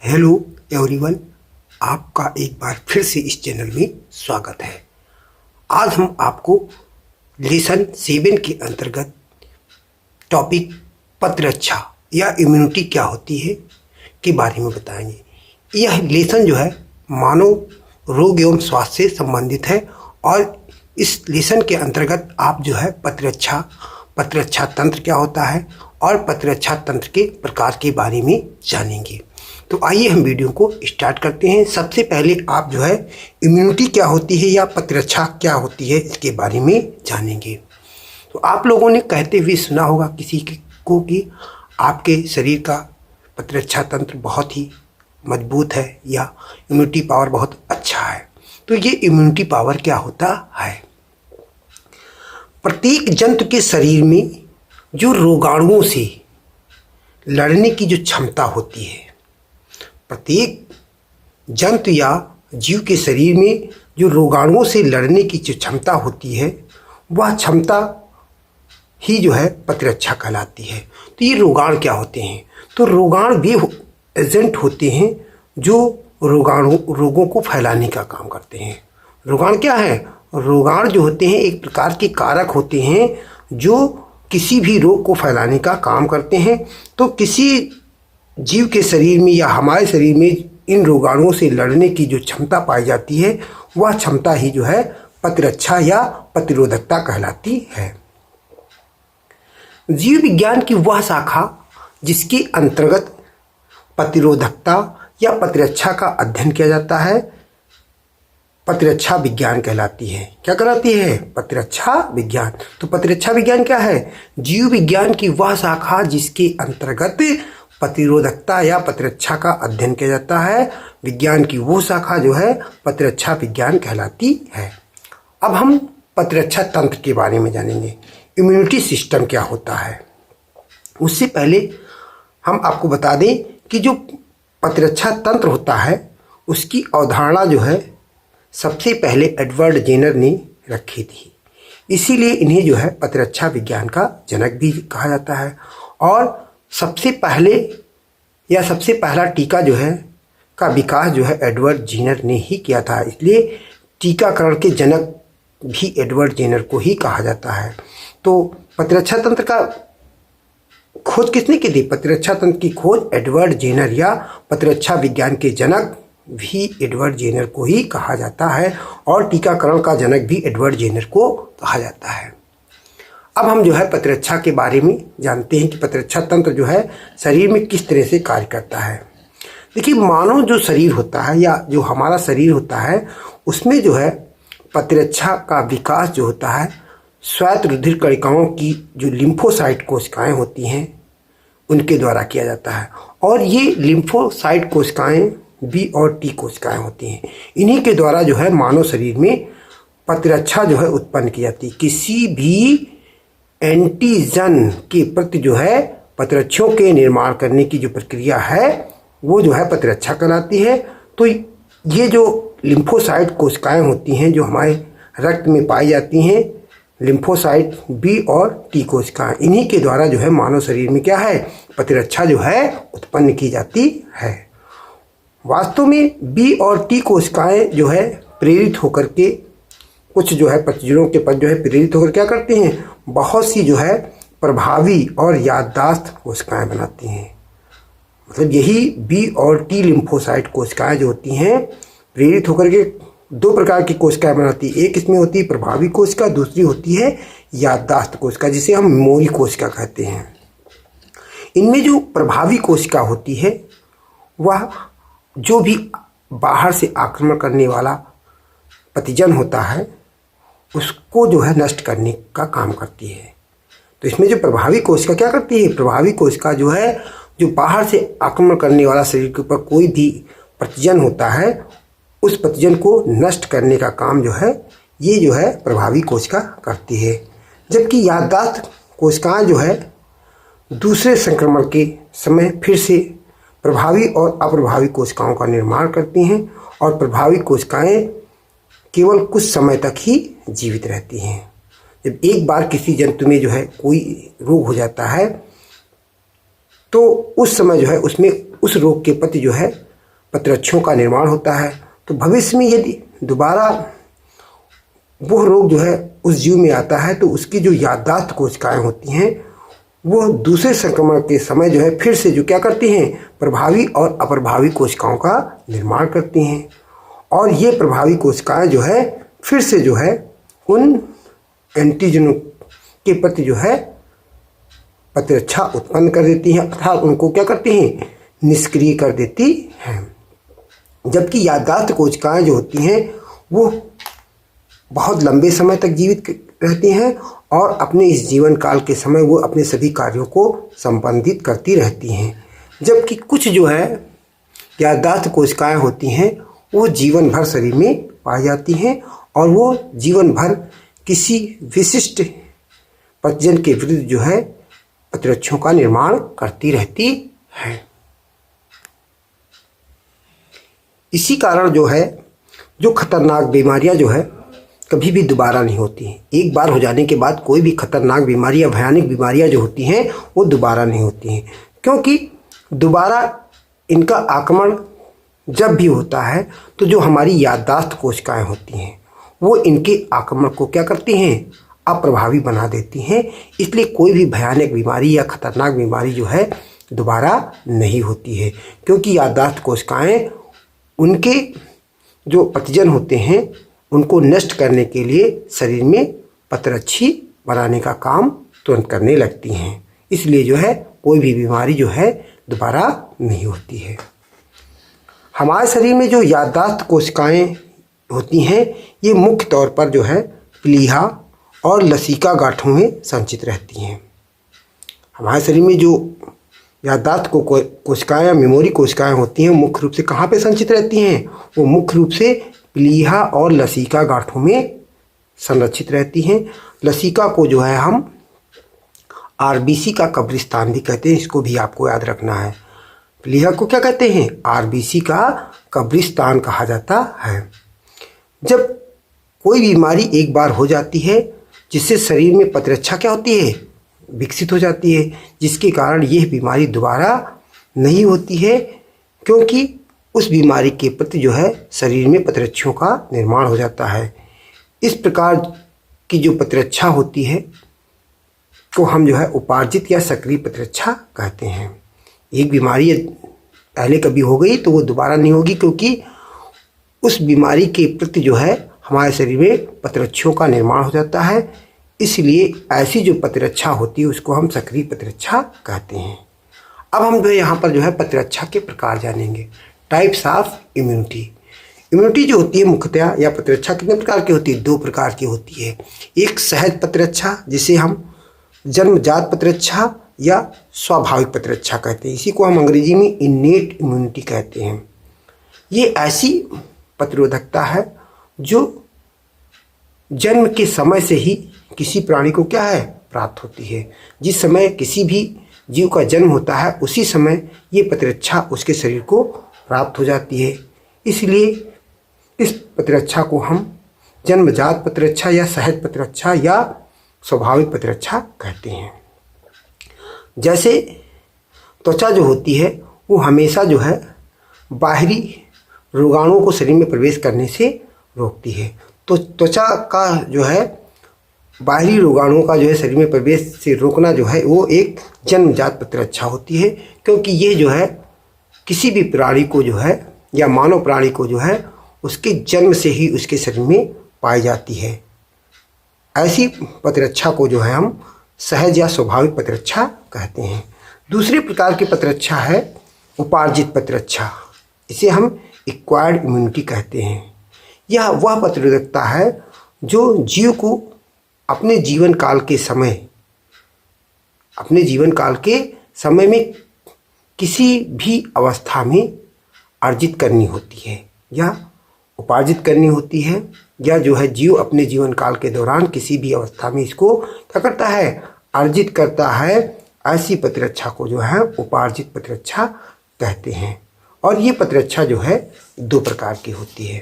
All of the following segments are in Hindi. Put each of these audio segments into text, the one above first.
हेलो एवरीवन, आपका एक बार फिर से इस चैनल में स्वागत है। आज हम आपको लेसन 7 के अंतर्गत टॉपिक प्रतिरक्षा या इम्यूनिटी क्या होती है के बारे में बताएंगे। यह लेसन जो है मानव रोग एवं स्वास्थ्य से संबंधित है और इस लेसन के अंतर्गत आप जो है प्रतिरक्षा तंत्र क्या होता है और प्रतिरक्षा तंत्र के प्रकार के बारे में जानेंगे। तो आइए हम वीडियो को स्टार्ट करते हैं। सबसे पहले आप जो है इम्यूनिटी क्या होती है या प्रतिरक्षा क्या होती है इसके बारे में जानेंगे। तो आप लोगों ने कहते हुए सुना होगा किसी को कि आपके शरीर का प्रतिरक्षा तंत्र बहुत ही मजबूत है या इम्यूनिटी पावर बहुत अच्छा है। तो ये इम्यूनिटी पावर क्या होता है? प्रत्येक जंतु के शरीर में जो रोगाणुओं से लड़ने की जो क्षमता होती है, प्रत्येक जंतु या जीव के शरीर में जो रोगाणुओं से लड़ने की जो क्षमता होती है वह क्षमता ही जो है प्रतिरक्षा कहलाती है। तो ये रोगाणु क्या होते हैं? तो रोगाणु वे एजेंट होते हैं जो रोगों को फैलाने का काम करते हैं। रोगाणु क्या है? रोगाणु जो होते हैं एक प्रकार के कारक होते हैं जो किसी भी रोग को फैलाने का काम करते हैं। तो किसी जीव के शरीर में या हमारे शरीर में इन रोगाणुओं से लड़ने की जो क्षमता पाई जाती है वह क्षमता ही जो है प्रतिरक्षा या प्रतिरोधकता कहलाती है। जीव विज्ञान की वह शाखा जिसके अंतर्गत प्रतिरोधकता या प्रतिरक्षा का अध्ययन किया जाता है प्रतिरक्षा विज्ञान कहलाती है। क्या कहलाती है? प्रतिरक्षा विज्ञान। तो प्रतिरक्षा विज्ञान क्या है? जीव विज्ञान की वह शाखा जिसके अंतर्गत प्रतिरोधकता या प्रतिरक्षा का अध्ययन किया जाता है। विज्ञान की वो शाखा जो है प्रतिरक्षा विज्ञान कहलाती है। अब हम प्रतिरक्षा तंत्र के बारे में जानेंगे। इम्यूनिटी सिस्टम क्या होता है? उससे पहले हम आपको बता दें कि जो प्रतिरक्षा तंत्र होता है उसकी अवधारणा जो है सबसे पहले एडवर्ड जेनर ने रखी थी। इसीलिए इन्हें जो है प्रतिरक्षा विज्ञान का जनक भी कहा जाता है। और सबसे पहला टीका जो है का विकास जो है एडवर्ड जेनर ने ही किया था। इसलिए टीकाकरण के जनक भी एडवर्ड जेनर को ही कहा जाता है। तो प्रतिरक्षा तंत्र का खोज किसने की थी? प्रतिरक्षा तंत्र की खोज एडवर्ड जेनर या प्रतिरक्षा विज्ञान के जनक भी एडवर्ड जेनर को ही कहा जाता है और टीकाकरण का जनक भी एडवर्ड जेनर को कहा जाता है। अब हम जो है प्रतिरक्षा के बारे में जानते हैं कि प्रतिरक्षा तंत्र जो है शरीर में किस तरह से कार्य करता है। देखिए, मानव जो शरीर होता है या जो हमारा शरीर होता है उसमें जो है प्रतिरक्षा का विकास जो होता है श्वेत रुधिर कणिकाओं की जो लिम्फोसाइट कोशिकाएं होती हैं उनके द्वारा किया जाता है। और ये लिम्फोसाइट कोशिकाएं बी और टी कोशिकाएं होती हैं। इन्हीं के द्वारा जो है मानव शरीर में प्रतिरक्षा जो है उत्पन्न की जाती है। किसी भी एंटीजन के प्रति जो है प्रतिरक्षों के निर्माण करने की जो प्रक्रिया है वो जो है प्रतिरक्षा कहलाती है। तो ये जो लिम्फोसाइट कोशिकाएं होती हैं जो हमारे रक्त में पाई जाती हैं, लिम्फोसाइट बी और टी कोशिकाएं, इन्हीं के द्वारा जो है मानव शरीर में क्या है प्रतिरक्षा जो है उत्पन्न की जाती है। वास्तव में बी और टी कोशिकाएं जो है प्रेरित होकर के कुछ जो है प्रतिजनों के पद जो है प्रेरित होकर क्या करते हैं, बहुत सी जो है प्रभावी और याददाश्त कोशिकाएं बनाती हैं। मतलब यही बी और टी लिम्फोसाइट कोशिकाएं जो होती हैं प्रेरित होकर के दो प्रकार की कोशिकाएं बनाती है। एक इसमें होती है प्रभावी कोशिका, दूसरी होती है याददाश्त कोशिका जिसे हम मेमोरी कोशिका कहते हैं। इनमें जो प्रभावी कोशिका होती है वह जो भी बाहर से आक्रमण करने वाला प्रतिजन होता है उसको जो है नष्ट करने का काम करती है। तो इसमें जो प्रभावी कोशिका क्या करती है? प्रभावी कोशिका जो है जो बाहर से आक्रमण करने वाला शरीर के ऊपर कोई भी प्रतिजन होता है उस प्रतिजन को नष्ट करने का काम जो है ये जो है प्रभावी कोशिका करती है। जबकि याददाश्त कोशिकाएं जो है दूसरे संक्रमण के समय फिर से प्रभावी और अप्रभावी कोशिकाओं का निर्माण करती हैं और प्रभावी कोशिकाएं केवल कुछ समय तक ही जीवित रहती हैं। जब एक बार किसी जंतु में जो है कोई रोग हो जाता है तो उस समय जो है उसमें उस रोग के प्रति जो है प्रतिरक्षों का निर्माण होता है। तो भविष्य में यदि दोबारा वह रोग जो है उस जीव में आता है तो उसकी जो याददाश्त कोशिकाएं होती हैं वो दूसरे संक्रमण के समय जो है फिर से जो क्या करती हैं, प्रभावी और अप्रभावी कोशिकाओं का निर्माण करती हैं। और ये प्रभावी कोशिकाएं जो है फिर से जो है उन एंटीजनों के प्रति जो है प्रतिरक्षा उत्पन्न कर देती हैं, अर्थात उनको क्या करती हैं, निष्क्रिय कर देती हैं। जबकि याददाश्त कोशिकाएं जो होती हैं वो बहुत लंबे समय तक जीवित रहती हैं और अपने इस जीवन काल के समय वो अपने सभी कार्यों को संपादित करती रहती हैं। जबकि कुछ जो है याददाश्त कोशिकाएं होती हैं वो जीवन भर शरीर में पाई जाती हैं और वो जीवन भर किसी विशिष्ट प्रतिजन के विरुद्ध जो है प्रतिरक्षों का निर्माण करती रहती है। इसी कारण जो है जो खतरनाक बीमारियां जो है कभी भी दोबारा नहीं होती हैं। एक बार हो जाने के बाद कोई भी खतरनाक बीमारी या भयानक बीमारियां जो होती हैं वो दोबारा नहीं होती हैं, क्योंकि दोबारा इनका आक्रमण जब भी होता है तो जो हमारी याददाश्त कोशिकाएं होती हैं वो इनके आक्रमण को क्या करती हैं, अप्रभावी बना देती हैं। इसलिए कोई भी भयानक बीमारी या खतरनाक बीमारी जो है दोबारा नहीं होती है, क्योंकि याददाश्त कोशिकाएं उनके जो प्रतिजन होते हैं उनको नष्ट करने के लिए शरीर में प्रतिरक्षी बनाने का काम तुरंत करने लगती हैं। इसलिए जो है कोई भी बीमारी जो है दोबारा नहीं होती है। हमारे शरीर में जो याददाश्त कोशिकाएं होती हैं ये मुख्य तौर पर जो है प्लीहा और लसिका गांठों में संचित रहती हैं। हमारे शरीर में जो याददाश्त कोशिकाएं या मेमोरी कोशिकाएं होती हैं मुख्य रूप से कहाँ पे संचित रहती हैं, वो मुख्य रूप से प्लीहा और लसिका गांठों में संरक्षित रहती हैं। लसिका को जो है हम आरबीसी का कब्रिस्तान भी कहते हैं, इसको भी आपको याद रखना है। प्लीहा को क्या कहते हैं, आरबीसी का कब्रिस्तान कहा जाता है। जब कोई बीमारी एक बार हो जाती है जिससे शरीर में प्रतिरक्षा क्या होती है, विकसित हो जाती है, जिसके कारण यह बीमारी दोबारा नहीं होती है, क्योंकि उस बीमारी के प्रति जो है शरीर में प्रतिरक्षों का निर्माण हो जाता है। इस प्रकार की जो प्रतिरक्षा होती है तो हम जो है उपार्जित या सक्रिय प्रतिरक्षा कहते हैं। एक बीमारी पहले कभी हो गई तो वो दोबारा नहीं होगी, क्योंकि उस बीमारी के प्रति जो है हमारे शरीर में प्रतिरक्षों का निर्माण हो जाता है। इसलिए ऐसी जो प्रतिरक्षा होती है उसको हम सक्रिय प्रतिरक्षा कहते हैं। अब हम जो है यहाँ पर जो है प्रतिरक्षा के प्रकार जानेंगे, टाइप्स ऑफ इम्यूनिटी। इम्यूनिटी जो होती है मुख्यतः या प्रतिरक्षा कितने प्रकार की होती है, दो प्रकार की होती है। एक सहज प्रतिरक्षा जिसे हम जन्मजात प्रतिरक्षा या स्वाभाविक प्रतिरक्षा कहते हैं, इसी को हम अंग्रेजी में इन्नेट इम्यूनिटी कहते हैं। ये ऐसी प्रतिरोधकता है जो जन्म के समय से ही किसी प्राणी को क्या है, प्राप्त होती है। जिस समय किसी भी जीव का जन्म होता है उसी समय ये प्रतिरक्षा उसके शरीर को प्राप्त हो जाती है। इसलिए इस प्रतिरक्षा को हम जन्मजात प्रतिरक्षा या सहज प्रतिरक्षा या स्वाभाविक प्रतिरक्षा कहते हैं। जैसे त्वचा जो होती है वो हमेशा जो है बाहरी रोगाणुओं को शरीर में प्रवेश करने से रोकती है। तो त्वचा का जो है बाहरी रोगाणुओं का जो है शरीर में प्रवेश से रोकना जो है वो एक जन्मजात प्रतिरक्षा होती है, क्योंकि ये जो है किसी भी प्राणी को जो है या मानव प्राणी को जो है उसके जन्म से ही उसके शरीर में पाई जाती है। ऐसी प्रतिरक्षा को जो है हम सहज या स्वाभाविक प्रतिरक्षा कहते हैं। दूसरे प्रकार की प्रतिरक्षा है उपार्जित प्रतिरक्षा, इसे हम एक्वायर्ड इम्यूनिटी कहते हैं। यह वह प्रतिरोधकता है जो जीव को अपने जीवन काल के समय में किसी भी अवस्था में अर्जित करनी होती है या उपार्जित करनी होती है, या जो है जीव अपने जीवन काल के दौरान किसी भी अवस्था में इसको क्या करता है, अर्जित करता है। ऐसी प्रतिरक्षा को जो है उपार्जित प्रतिरक्षा कहते हैं। और ये प्रतिरक्षा जो है दो प्रकार की होती है।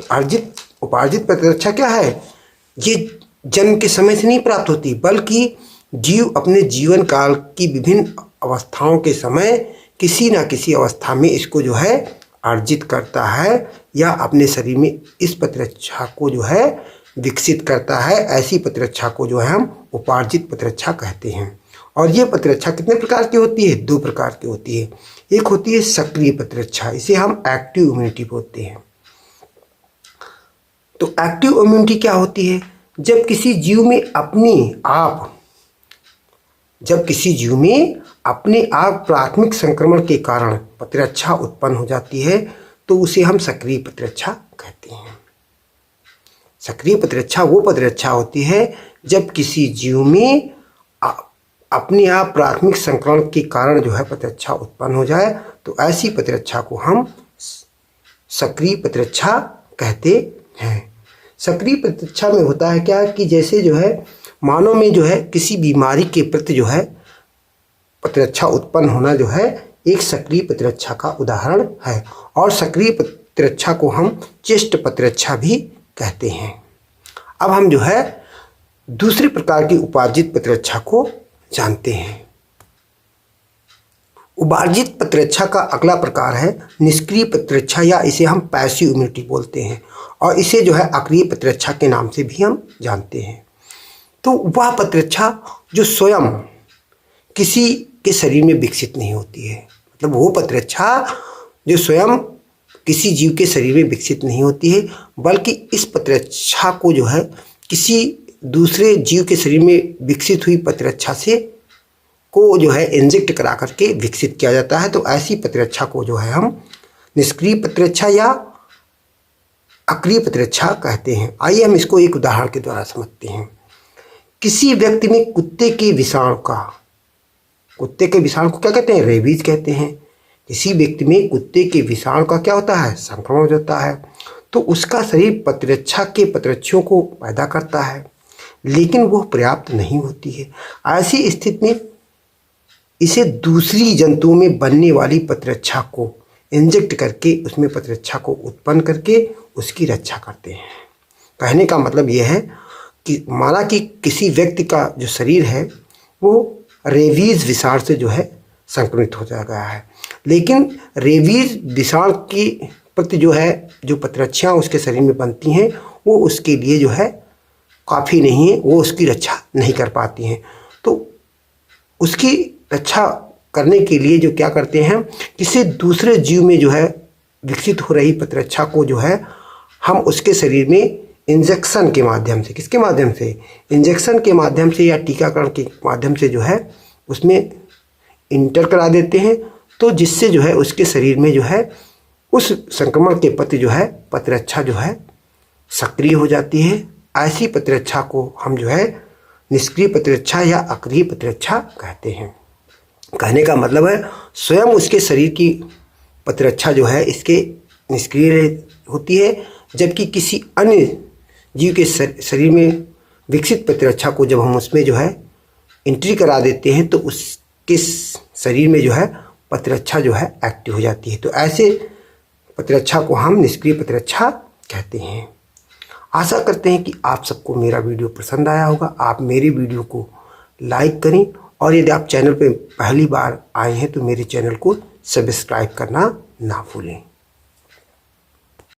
तो उपार्जित प्रतिरक्षा क्या है, ये जन्म के समय से नहीं प्राप्त होती, बल्कि जीव अपने जीवन काल की विभिन्न अवस्थाओं के समय किसी न किसी अवस्था में इसको जो है अर्जित करता है या अपने शरीर में इस प्रतिरक्षा को जो है विकसित करता है, ऐसी प्रतिरक्षा को जो है हम उपार्जित प्रतिरक्षा कहते हैं। और ये प्रतिरक्षा कितने प्रकार की होती है? 2 प्रकार की होती है। एक होती है सक्रिय प्रतिरक्षा, इसे हम एक्टिव इम्यूनिटी बोलते हैं। तो एक्टिव इम्यूनिटी क्या होती है? जब किसी जीव में अपने आप प्राथमिक संक्रमण के कारण प्रतिरक्षा उत्पन्न हो जाती है तो उसे हम सक्रिय प्रतिरक्षा कहते हैं। सक्रिय प्रतिरक्षा वो प्रतिरक्षा होती है जब किसी जीव में अपने आप प्राथमिक संक्रमण के कारण जो है प्रतिरक्षा उत्पन्न हो जाए तो ऐसी प्रतिरक्षा को हम सक्रिय प्रतिरक्षा कहते हैं। सक्रिय प्रतिरक्षा में होता है क्या कि जैसे जो है मानव में जो है किसी बीमारी के प्रति जो है प्रतिरक्षा उत्पन्न होना जो है एक सक्रिय प्रतिरक्षा का उदाहरण है। और सक्रिय प्रतिरक्षा को हम चेस्ट प्रतिरक्षा भी कहते हैं। अब हम जो है दूसरे प्रकार की उपार्जित प्रतिरक्षा को जानते हैं। उपार्जित प्रतिरक्षा का अगला प्रकार है निष्क्रिय प्रतिरक्षा या इसे हम पैसिव इम्यूनिटी बोलते हैं और इसे जो है अक्रिय प्रतिरक्षा के नाम से भी हम जानते हैं। तो वह प्रतिरक्षा जो स्वयं किसी के शरीर में विकसित नहीं होती है, मतलब वो प्रतिरक्षा जो स्वयं किसी जीव के शरीर में विकसित नहीं होती है बल्कि इस प्रतिरक्षा को जो है किसी दूसरे जीव के शरीर में विकसित हुई प्रतिरक्षा से को जो है इंजेक्ट करा करके विकसित किया जाता है। तो ऐसी प्रतिरक्षा को जो है हम निष्क्रिय प्रतिरक्षा या अक्रिय प्रतिरक्षा कहते हैं। आइए हम इसको एक उदाहरण के द्वारा समझते हैं। किसी व्यक्ति में कुत्ते के विषाणु को क्या कहते हैं? रेबीज कहते हैं। किसी व्यक्ति में कुत्ते के विषाणु का क्या होता है? संक्रमण हो जाता है। तो उसका शरीर प्रतिरक्षा के प्रतिरक्षों को पैदा करता है लेकिन वो पर्याप्त नहीं होती है। ऐसी स्थिति में इसे दूसरी जंतुओं में बनने वाली प्रतिरक्षा को इंजेक्ट करके उसमें प्रतिरक्षा को उत्पन्न करके उसकी रक्षा करते हैं। कहने का मतलब यह है कि माना कि किसी व्यक्ति का जो शरीर है वो रेबीज विषाणु से जो है संक्रमित हो जा गया है, लेकिन रेबीज विषाणु की प्रति जो है जो प्रतिरक्षाएं उसके शरीर में बनती हैं वो उसके लिए जो है काफ़ी नहीं है, वो उसकी रक्षा नहीं कर पाती हैं। तो उसकी रक्षा करने के लिए जो क्या करते हैं, किसी दूसरे जीव में जो है विकसित हो रही प्रतिरक्षा को जो है हम उसके शरीर में इंजेक्शन के माध्यम से, किसके माध्यम से? इंजेक्शन के माध्यम से या टीकाकरण के माध्यम से जो है उसमें इंटर करा देते हैं, तो जिससे जो है उसके शरीर में जो है उस संक्रमण के प्रति जो है प्रतिरक्षा जो है सक्रिय हो जाती है। ऐसी प्रतिरक्षा को हम जो है निष्क्रिय प्रतिरक्षा या अक्रिय प्रतिरक्षा कहते हैं। कहने का मतलब है स्वयं उसके शरीर की प्रतिरक्षा जो है इसके निष्क्रिय होती है, जबकि किसी अन्य जीव के शरीर में विकसित प्रतिरक्षा को जब हम उसमें जो है एंट्री करा देते हैं तो उसके शरीर में जो है प्रतिरक्षा जो है एक्टिव हो जाती है। तो ऐसे प्रतिरक्षा को हम निष्क्रिय प्रतिरक्षा कहते हैं। आशा करते हैं कि आप सबको मेरा वीडियो पसंद आया होगा। आप मेरे वीडियो को लाइक करें और यदि आप चैनल पर पहली बार आए हैं तो मेरे चैनल को सब्सक्राइब करना ना भूलें।